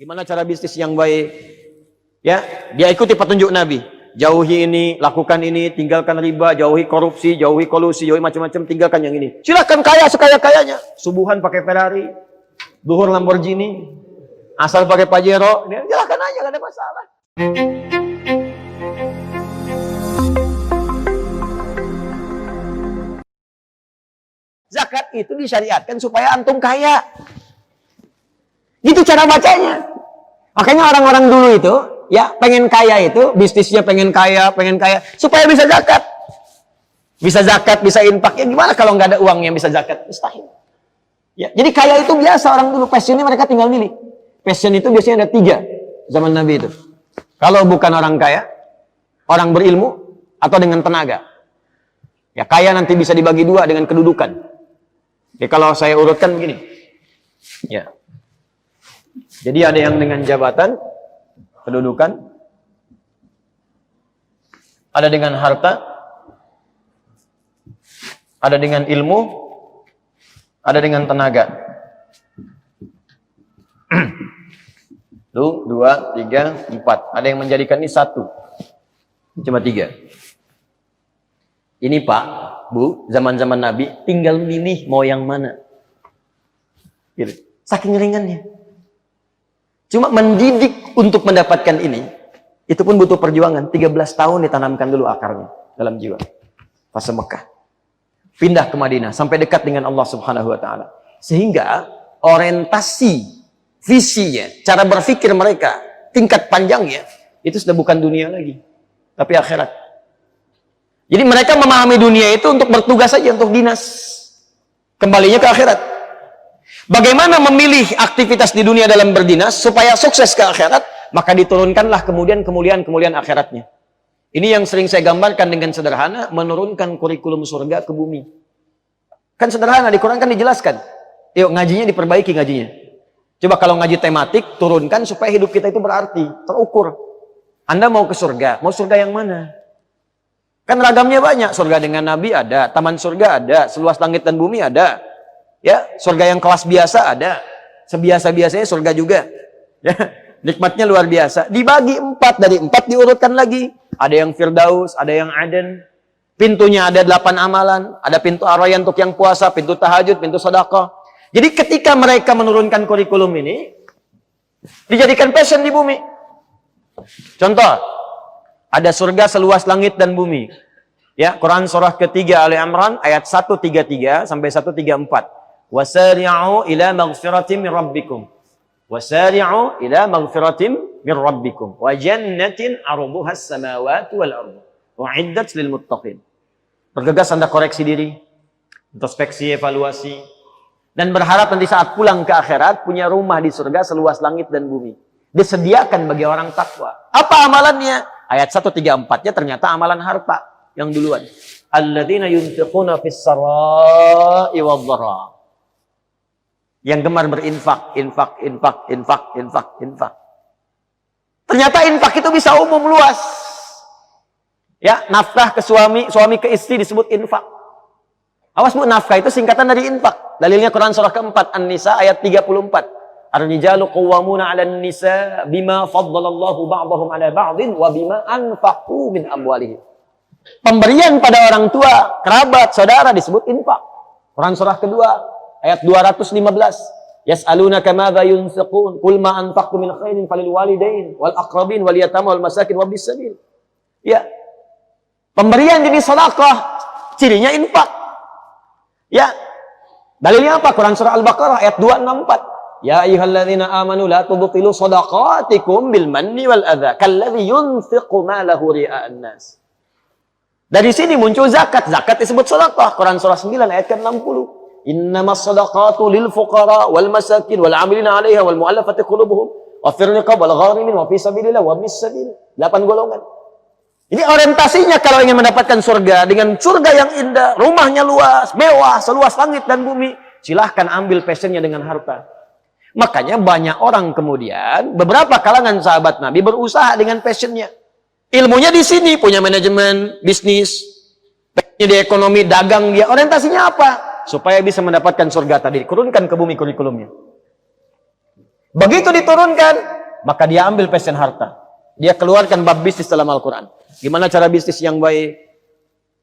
Gimana cara bisnis yang baik? Ya, dia ikuti petunjuk Nabi. Jauhi ini, lakukan ini, tinggalkan riba, jauhi korupsi, jauhi kolusi, jauhi macam-macam, tinggalkan yang ini. Silakan kaya sekaya-kayanya. Subuhan pakai Ferrari, duhur Lamborghini, asal pakai Pajero, silakan aja, gak ada masalah. Zakat itu disyariatkan supaya antum kaya. Gitu cara bacanya. Makanya orang-orang dulu itu, ya pengen kaya itu, bisnisnya pengen kaya, supaya bisa zakat. Bisa zakat, bisa infak. Ya gimana kalau nggak ada uang yang bisa zakat? Mustahil. Ya, jadi kaya itu biasa orang dulu. Passionnya mereka tinggal milih. Passion itu biasanya ada 3 zaman Nabi itu. Kalau bukan orang kaya, orang berilmu, atau dengan tenaga. Ya kaya nanti bisa dibagi 2 dengan kedudukan. Ya kalau saya urutkan begini. Ya. Jadi ada yang dengan jabatan, kedudukan, ada dengan harta, ada dengan ilmu, ada dengan tenaga. 1, 2, 3, 4. Ada yang menjadikan ini 1. Cuma 3. Ini Pak, Bu, zaman-zaman Nabi, tinggal milih mau yang mana. Gitu. Saking ringannya. Cuma mendidik untuk mendapatkan ini, itu pun butuh perjuangan. 13 tahun ditanamkan dulu akarnya dalam jiwa. Fase Mekah. Pindah ke Madinah, sampai dekat dengan Allah Subhanahu wa Ta'ala. Sehingga orientasi, visinya, cara berpikir mereka, tingkat panjangnya, itu sudah bukan dunia lagi, tapi akhirat. Jadi mereka memahami dunia itu untuk bertugas saja, untuk dinas. Kembalinya ke akhirat. Bagaimana memilih aktivitas di dunia dalam berdinas supaya sukses ke akhirat, maka diturunkanlah kemudian kemuliaan akhiratnya. Ini yang sering saya gambarkan dengan sederhana, menurunkan kurikulum surga ke bumi. Kan sederhana, di Quran kan dijelaskan. Yuk ngajinya diperbaiki ngajinya. Coba kalau ngaji tematik, turunkan supaya hidup kita itu berarti, terukur. Anda mau ke surga, mau surga yang mana? Kan ragamnya banyak, surga dengan Nabi ada, taman surga ada, seluas langit dan bumi ada. Ya, surga yang kelas biasa ada, sebiasa-biasanya surga juga. Ya, nikmatnya luar biasa. Dibagi 4, dari 4 diurutkan lagi. Ada yang Firdaus, ada yang Aden. Pintunya ada 8 amalan. Ada pintu Ar-Rayyan untuk yang puasa, pintu tahajud, pintu sedekah. Jadi ketika mereka menurunkan kurikulum ini, dijadikan passion di bumi. Contoh, ada surga seluas langit dan bumi. Ya, Quran surah ketiga Ali Imran ayat 133 sampai 134. Wasari'u ila maghfiratin min rabbikum. Wasari'u ila maghfiratin min rabbikum wa jannatin 'arduha as-samawati wal ardu u'iddat lil muttaqin. Bergegas Anda koreksi diri, introspeksi, evaluasi, dan berharap nanti saat pulang ke akhirat punya rumah di surga seluas langit dan bumi. Disediakan bagi orang takwa. Apa amalannya? Ayat 134-nya ternyata amalan harta yang duluan. Alladzina yunfiquna fis sarai wadh-dharra. Yang gemar berinfak, infak. Ternyata infak itu bisa umum luas. Ya, nafkah ke suami, suami ke istri disebut infak. Awas Bu, nafkah itu singkatan dari infak. Dalilnya Quran surah keempat An-Nisa ayat 34. Ar-rijalu qawwamuna 'alan nisa bima faddalallahu ba'dahum 'ala ba'din wa bima anfaqu min amwalihim. Pemberian pada orang tua, kerabat, saudara disebut infak. Quran surah kedua ayat 215. Yas'alunaka madza yunfiqun qul ma anfaqtum min khairin falil walidain wal aqrabin wal yatama wal masakin wabnis sabil. Ya. Pemberian jenis sedekah cirinya infak. Ya. Dalilnya apa? Quran surah Al-Baqarah ayat 264. Ya ayyuhalladzina amanu la tubtilu shadaqatikum bil manni wal adza kalladzi yunfiqu malahu ria'an nas. Dari sini muncul zakat. Zakat disebut sedekah. Quran surah 9 ayat ke-60. Innamas shadaqatu lil fuqara wal masakin wal 'amilina 'alaiha wal mu'allafati qulubuhum wa fir riqab wal gharimin wa fi sabilillah wa bis sabil. 8 golongan. Ini orientasinya kalau ingin mendapatkan surga dengan surga yang indah, rumahnya luas, mewah, seluas langit dan bumi, silahkan ambil passionnya dengan harta. Makanya banyak orang kemudian, beberapa kalangan sahabat Nabi berusaha dengan passionnya. Ilmunya di sini, punya manajemen, bisnis, passionnya di ekonomi, dagang dia. Orientasinya apa? Supaya bisa mendapatkan surga tadi. Kurunkan ke bumi kurikulumnya. Begitu diturunkan, maka dia ambil passion harta. Dia keluarkan bab bisnis dalam Al-Quran. Gimana cara bisnis yang baik?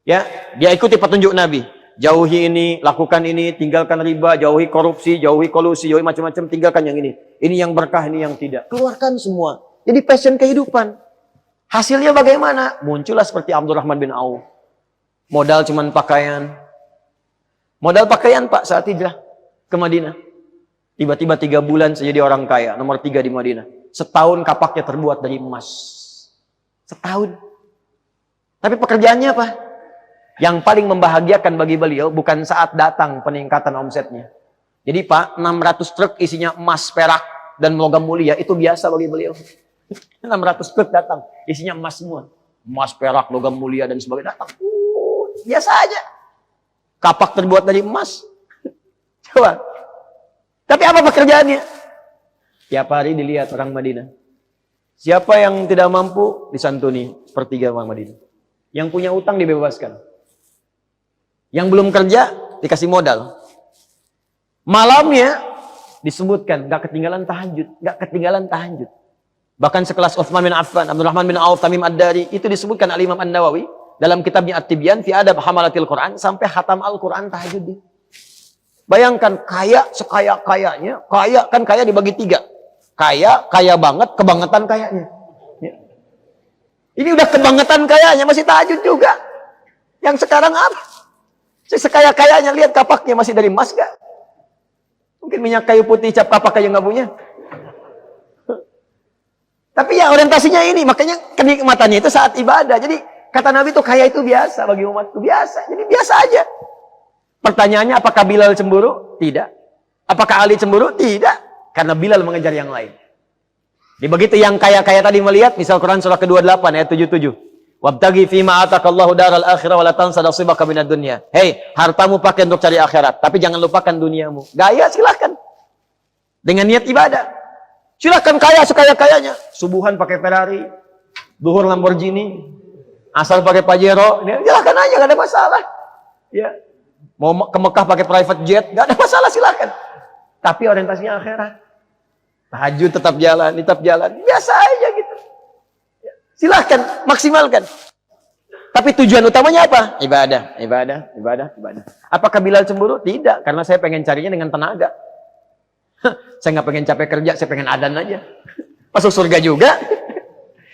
Ya, dia ikuti petunjuk Nabi. Jauhi ini, lakukan ini, tinggalkan riba, jauhi korupsi, jauhi kolusi, jauhi macam-macam, tinggalkan yang ini. Ini yang berkah, ini yang tidak. Keluarkan semua. Jadi passion kehidupan. Hasilnya bagaimana? Muncullah seperti Abdurrahman bin Auf. Modal cuman pakaian. Modal pakaian Pak saat hijrah ke Madinah. Tiba-tiba 3 bulan saya jadi orang kaya. Nomor 3 di Madinah. Setahun kapaknya terbuat dari emas. Setahun. Tapi pekerjaannya apa? Yang paling membahagiakan bagi beliau bukan saat datang peningkatan omsetnya. Jadi Pak, 600 truk isinya emas, perak, dan logam mulia. Itu biasa bagi beliau. 600 truk datang. Isinya emas semua. Emas, perak, logam mulia, dan sebagainya datang. Biasa aja. Kapak terbuat dari emas. Coba. Tapi apa pekerjaannya? Tiap hari dilihat orang Madinah. Siapa yang tidak mampu, disantuni sepertiga orang Madinah. Yang punya utang dibebaskan. Yang belum kerja, dikasih modal. Malamnya, disebutkan, gak ketinggalan tahajud. Gak ketinggalan tahajud. Bahkan sekelas Utsman bin Affan, Abdurrahman bin Auf, Tamim Ad-Dari, itu disebutkan Al-Imam An-Nawawi, dalam kitabnya At-Tibyan, fi adab hamalatil Quran, sampai khatam Al-Quran tahajud. Bayangkan, kaya sekaya-kayanya, kaya kan kaya dibagi 3. Kaya, kaya banget, kebangetan kayanya. Ya. Ini udah kebangetan kayanya, masih tahajud juga. Yang sekarang apa? Sekaya-kayanya, lihat kapaknya masih dari emas gak? Mungkin minyak kayu putih, cap kapak aja nggak punya. Tapi ya orientasinya ini, makanya kenikmatannya itu saat ibadah. Jadi kata Nabi itu kaya itu biasa bagi umatku, biasa. Jadi biasa aja. Pertanyaannya, apakah Bilal cemburu? Tidak. Apakah Ali cemburu? Tidak. Karena Bilal mengejar yang lain. Jadi begitu yang kaya-kaya tadi melihat, misal Quran surah ke-28 ayat 77. Wabtaghi fima atakallahu daral akhirah wa la tansa nasibaka minad dunya. Hei, hartamu pakai untuk cari akhirat, tapi jangan lupakan duniamu. Gaya silahkan. Dengan niat ibadah. Silahkan kaya sekaya-kayanya. Subuhan pakai Ferrari, duhur Lamborghini, asal pakai Pajero, silahkan aja, gak ada masalah. Ya. Mau ke Mekah pakai private jet, gak ada masalah, silahkan. Tapi orientasinya akhirat. Tahajud tetap jalan, biasa aja gitu. Ya. Silahkan, maksimalkan. Tapi tujuan utamanya apa? Ibadah. Apakah Bilal cemburu? Tidak, karena saya pengen carinya dengan tenaga. Saya nggak pengen capek kerja, saya pengen adan aja. Masuk surga juga.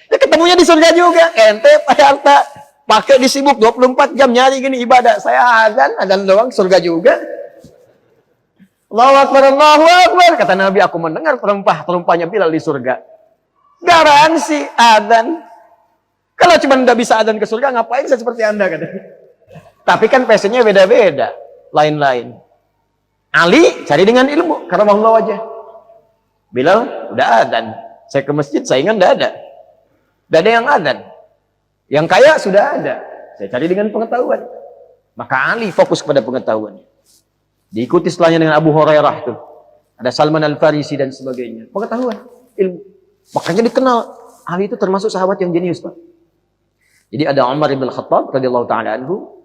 Ya ketemunya di surga juga. Ente harta pakai disibuk 24 jam nyari gini ibadah. Saya adan doang, surga juga. Allahu Akbar, Allahu Akbar. Kata Nabi, aku mendengar terumpahnya Bilal di surga. Garansi adan. Kalau cuma nggak bisa adan ke surga, ngapain saya seperti Anda katanya. Tapi kan passionnya beda-beda, lain-lain. Ali cari dengan ilmu, karena Allah wajah. Bilal udah adan. Saya ke masjid, saingan udah ada. Udah ada yang adan. Yang kaya sudah ada. Saya cari dengan pengetahuan. Maka Ali fokus pada pengetahuan. Diikuti setelahnya dengan Abu Hurairah tuh. Ada Salman Al-Farisi dan sebagainya. Pengetahuan, ilmu. Makanya dikenal Ali itu termasuk sahabat yang jenius, Pak. Jadi ada Umar bin Khattab radhiyallahu taala anhu,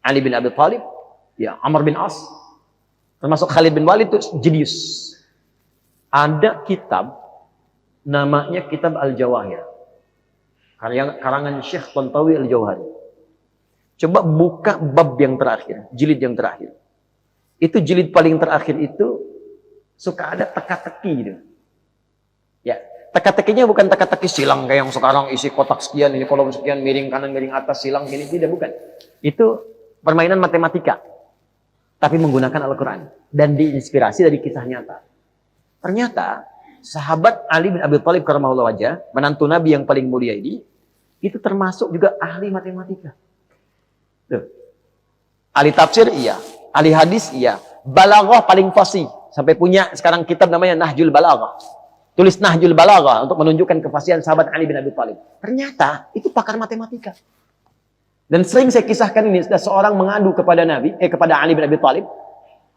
Ali bin Abi Thalib, ya Amr bin As, termasuk Khalid bin Walid itu jenius. Ada kitab namanya Kitab Al-Jawahir. Karangan Syekh Tantawi Al-Jauhari. Coba buka bab yang terakhir, jilid yang terakhir. Itu jilid paling terakhir itu suka ada teka-teki gitu. Ya, teka-tekinya bukan teka-teki silang kayak yang sekarang isi kotak sekian, ini kolom sekian, miring kanan, miring atas, silang gini, tidak, bukan. Itu permainan matematika. Tapi menggunakan Al-Quran. Dan diinspirasi dari kisah nyata. Ternyata, sahabat Ali bin Abi Thalib karamahullah wajah, menantu Nabi yang paling mulia ini, itu termasuk juga ahli matematika. Tuh. Ahli tafsir, iya. Ahli hadis, iya. Balaghah paling fasih. Sampai punya sekarang kitab namanya Nahjul Balaghah. Tulis Nahjul Balaghah untuk menunjukkan kefasihan sahabat Ali bin Abi Thalib. Ternyata itu pakar matematika. Dan sering saya kisahkan ini, seorang mengadu kepada kepada Ali bin Abi Thalib,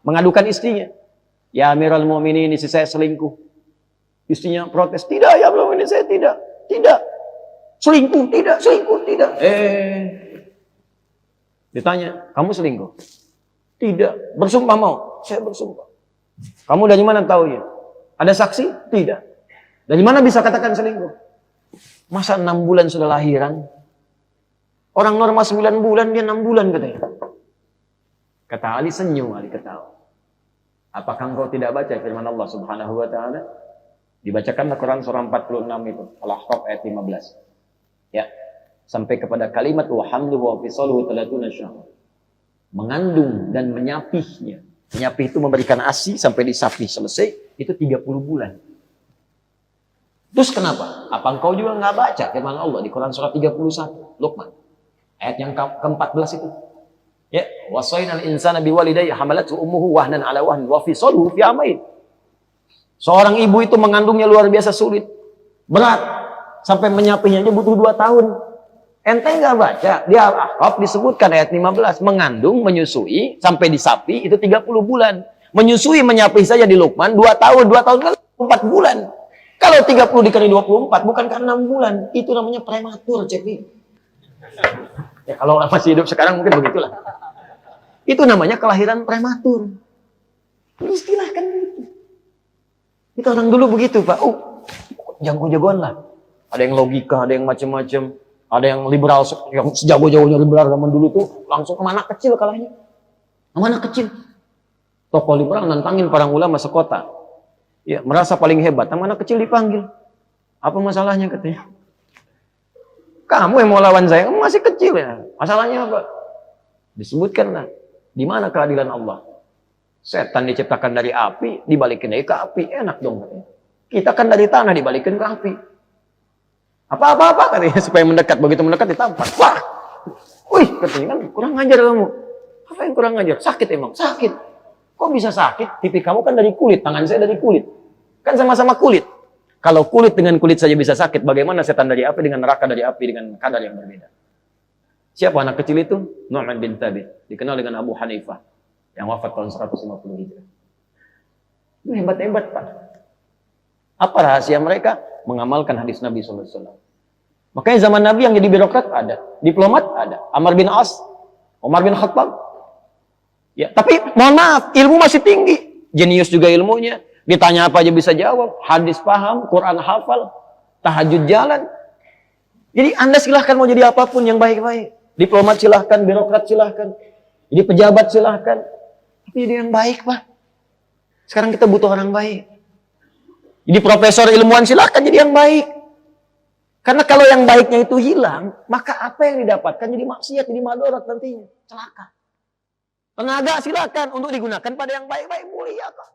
mengadukan istrinya. Ya Amirul Mu'minin, istri saya selingkuh. Istrinya protes, tidak ya Amirul Mu'minin, saya tidak. Selingkuh, tidak. Ditanya, kamu selingkuh? Tidak. Bersumpah mau? Saya bersumpah. Kamu dari mana taunya? Ada saksi? Tidak. Dari mana bisa katakan selingkuh? Masa 6 bulan sudah lahiran? Orang normal 9 bulan, dia 6 bulan katanya. Kata Ali senyum, Ali ketawa. Apakah engkau tidak baca firman Allah Subhanahu wa taala? Dibacakanlah Quran surah 46 itu, Al-Ahqaf ayat 15. Ya. Sampai kepada kalimat wa hamluhu wa fisaluhu 30 syahr. Mengandung dan menyapihnya. Menyapih itu memberikan ASI sampai disapih selesai, itu 30 bulan. Terus kenapa? Apa engkau juga nggak baca firman Allah di Quran surah 31, Luqman. Ayat yang ke-14 itu. Ya, wasainal insana biwalidayhi hamalathu ummuhu wahnan ala wahn wa fisaluhu fi amain. Seorang ibu itu mengandungnya luar biasa sulit. Berat. Sampai menyapihnya aja butuh 2 tahun. Ente nggak baca? Di Al-Ahqaf disebutkan ayat 15. Mengandung, menyusui, sampai disapi itu 30 bulan. Menyusui, menyapih saja di Luqman 2 tahun. 2 tahun kan 4 bulan. Kalau 30 dikali 24, bukankah 6 bulan? Itu namanya prematur, Cepi. Ya kalau masih hidup sekarang mungkin begitulah. Itu namanya kelahiran prematur. Istilahkan begitu. Itu orang dulu begitu, Pak. Jago-jagoan lah. Ada yang logika, ada yang macam-macam. Ada yang liberal, yang sejago-jagonya liberal zaman dulu tuh langsung sama anak kecil kalahnya. Sama anak kecil. Tokoh liberal nantangin para ulama sekota. Ya, merasa paling hebat. Sama anak kecil dipanggil. Apa masalahnya katanya? Kamu yang mau lawan saya, kamu masih kecil ya. Masalahnya apa? Disebutkanlah. Di mana keadilan Allah? Setan diciptakan dari api, dibalikin dari ke api. Enak dong katanya. Kita kan dari tanah dibalikin ke api. Apa-apa katanya supaya mendekat. Begitu mendekat ditampar. Wah! Wih, katanya kan kurang ngajar kamu. Apa yang kurang ngajar? Sakit emang? Sakit. Kok bisa sakit? Pipi kamu kan dari kulit, tangan saya dari kulit. Kan sama-sama kulit. Kalau kulit dengan kulit saja bisa sakit, bagaimana setan dari api dengan neraka dari api dengan kadar yang berbeda? Siapa anak kecil itu? Nu'man bin Thabit. Dikenal dengan Abu Hanifah. Yang wafat tahun 150 Hijrah. Itu hebat-hebat, Pak. Apa rahasia mereka? Mengamalkan hadis Nabi SAW. Makanya zaman Nabi yang jadi birokrat ada. Diplomat ada. Amr bin As. Umar bin Khattab. Ya, tapi mohon maaf, ilmu masih tinggi. Jenius juga ilmunya. Ditanya apa aja bisa jawab. Hadis paham, Quran hafal, tahajud jalan. Jadi Anda silahkan mau jadi apapun yang baik-baik. Diplomat silahkan, birokrat silahkan. Jadi pejabat silahkan. Tapi jadi yang baik, Pak. Sekarang kita butuh orang baik. Jadi profesor ilmuwan silahkan jadi yang baik. Karena kalau yang baiknya itu hilang, maka apa yang didapatkan jadi maksiat, jadi madarat nantinya. Celaka. Tenaga silakan untuk digunakan pada yang baik-baik, mulia kok.